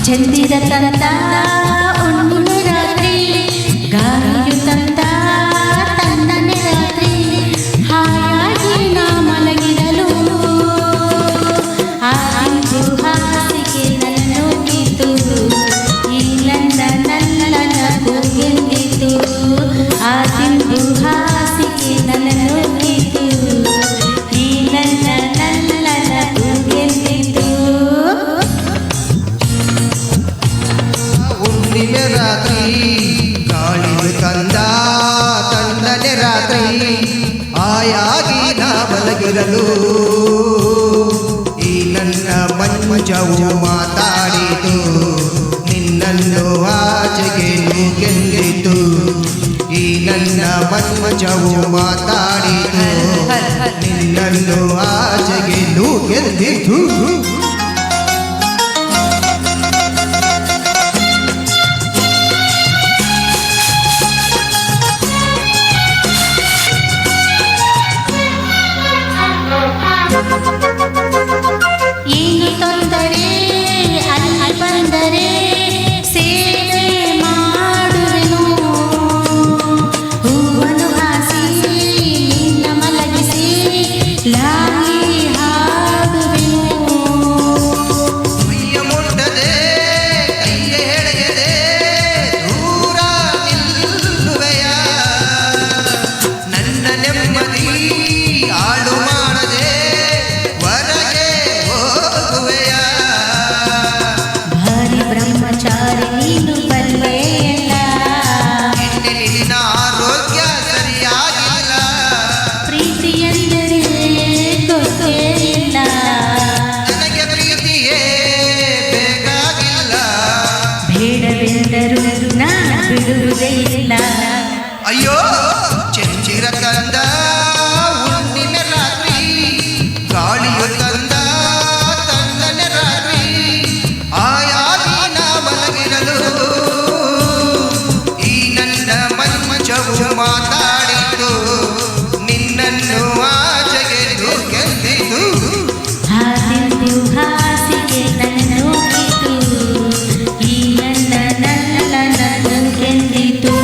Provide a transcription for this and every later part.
ಚಂದಿರ ತಂದ ಹುಣ್ಣಿಮೆ ರಾತ್ರಿ ಗಾಳಿಯು ತಂದ ತಣ್ಣನೆ ರಾತ್ರಿ ಹಾಯಾಗಿ ನಾ ಮಲಗಿರಲು ಆ ಅಂದು ಹಾಸಿಗೆ ನನ್ನನ್ನು ಕಿತ್ತು ಈ ನನ್ನ ಕೂಗೆಂದಿತು ಆ ತಿಂದು ಹಾಸಿಗೆ ನನ್ನನ್ನು ಕಿತ್ತು ಈ ನನ್ನ ಕೂಗೆಂದಿತು. ಹುಣ್ಣಿಮೆ ರಾತ್ರಿ ಗಾಳಿಯು ತಂದ ತಣ್ಣನೆ ರಾತ್ರಿ ಆಯಾಗಿ ನಾ ಮಲಗಿರಲು ಈ ನನ್ನ ಮಂಚವು ಮಾತಾಡಿತು ನಿನ್ನನ್ನು ಆಚೆಗೆ ನೂಕೆಂದಿತು ಈ ನನ್ನ ಮಂಚವು ಮಾತಾಡಿತು ನಿನ್ನನ್ನು ಆಚೆಗೆ ನೂಕೆಂದಿತು. ಏನು ತೊಂದರೆ ಅಲ್ಲಿ ಬಂದರೆ ಸೇವೆ ಮಾಡುವೆನು ಹೂವನ್ನು ಹಾಸಿ ನಿನ್ನ ಮಲಗಿಸಿ ಲಾಗಿ ಹಾಡುವೆನು. ಕೈಯ ಮುಟ್ಟದೆ ಕೈಯ ಎಳೆಯದೆ ದೂರ ನಿಲ್ಲುವೆಯ ನನ್ನ ನೆಮ್ಮದಿ ಹಾಳು ಮಾಡದೆ ಹೊರಗೆ ಹೋಗುವೆಯ ಭಾರಿ ಬ್ರಹ್ಮಚಾರಿ ನೀನು ಬಲ್ಲೆಯಲ್ಲ ನಿನ್ನ ಆರೋಗ್ಯ ಸರಿಯಾಗಿಲ್ಲ ಪ್ರೀತಿ ಎಂದರೆ ಗೊತ್ತೇ ಇಲ್ಲ ನನಗೆ ಪ್ರೀತಿಯೇ ಬೇಕಾಗಿಲ್ಲ ಬೇಡವೆಂದರು ನಾ ಬಿಡುವುದೇ ಇಲ್ಲ. ಅಯ್ಯೋ ಚಂಚಿರ ತಂದ ಹುಣ್ಣಿಮೆ ರಾತ್ರಿ ಗಾಳಿಯು ತಂದ ತಣ್ಣನೆ ರಾತ್ರಿ ಆಯಾಗಿ ನಾ ಮಲಗಿರಲು ಈ ನನ್ನ ಮಂಚವು ಮಾತಾಡಿತು ನಿನ್ನನ್ನು ಆಚೆಗೆ ನೂಕೆಂದಿತು. ಹಾಸಿದ್ದು ಹಾಸಿಗೆ ನನ್ನನ್ನು ಕಿತ್ತು ಈ ನನ್ನ ಕೂಗೆಂದಿತು.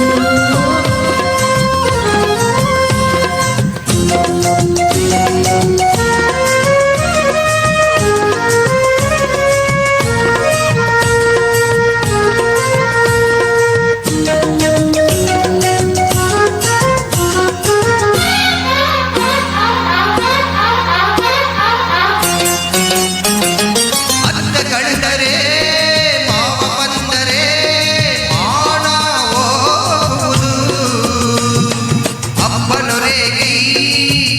ಅತ್ತ ಕಂಡರೆ ಮಾವ ಬಂದರೆ ಮಾನ ಹೋಗುವುದು ಅಪ್ಪನು ರೇಗಿ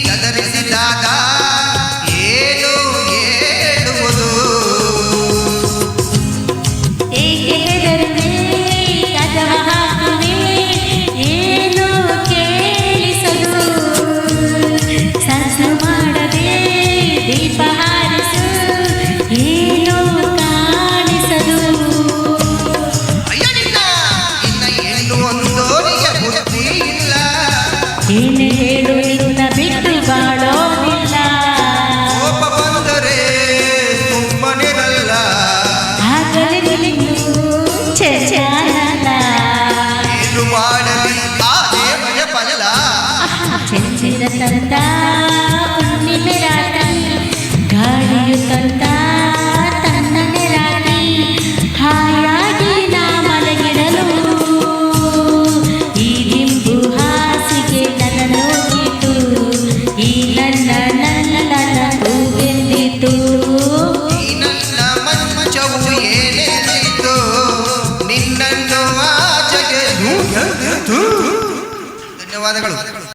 ಗದರಿಸಿದಾಗ ಏನು ಹೇಳುವುದು ಏಕೆ ಹೆದರುವೆ ಕದವ ಹಾಕುವೆ ಏನು ಕೇಳಿಸಲು ಸದ್ದು ಮಾಡದೆ ದೀಪ ಹಾರಿಸು ಏನು ಕಾಣಿಸದು. ಅಯ್ಯೋ ನಿನ್ನ ಇನ್ನ ಹೆಣ್ಣು ಒಂದೋರಿಗೆ ಬುದ್ಧಿ ಇಲ್ಲ ಏನು ಹೇಳು ನಿನ್ನ ಬಿಟ್ಟು ಬಾಳೋದಿಲ್ಲ ಕೋಪ ಬಂದರೆ ಸುಮ್ಮನಿರಲ್ಲ ಆಗಲೇ ನಿನ್ನು ಚೇಚಾರಲ್ಲ ಏನು ಮಾಡಲಿ ಆ ದೇವರ ಬಲ್ಲ ಚಂಚಿರ ತಂದ ಹುಣ್ಣಿಮೆ ರಾತ್ರಿ ಗಾಳಿಯು ತಂದ ತಣ್ಣನೆ ರಾತ್ರಿ ಹಾಯಾಗಿ ನಾ ಮಲಗಿರಲು ಈ ದಿಂಬು ಹಾಸಿಗೆ ನನ್ನನ್ನು ಕಿತ್ತು ಈ ನನ್ನ ಕೂಗೆಂದಿತು. ಈ ನನ್ನ ಮಂಚವು ಏನೇನಿತು ನಿನ್ನನ್ನು ಆಚೆಗೆ ನೂಕೆಂದಿತು. ಧನ್ಯವಾದಗಳು.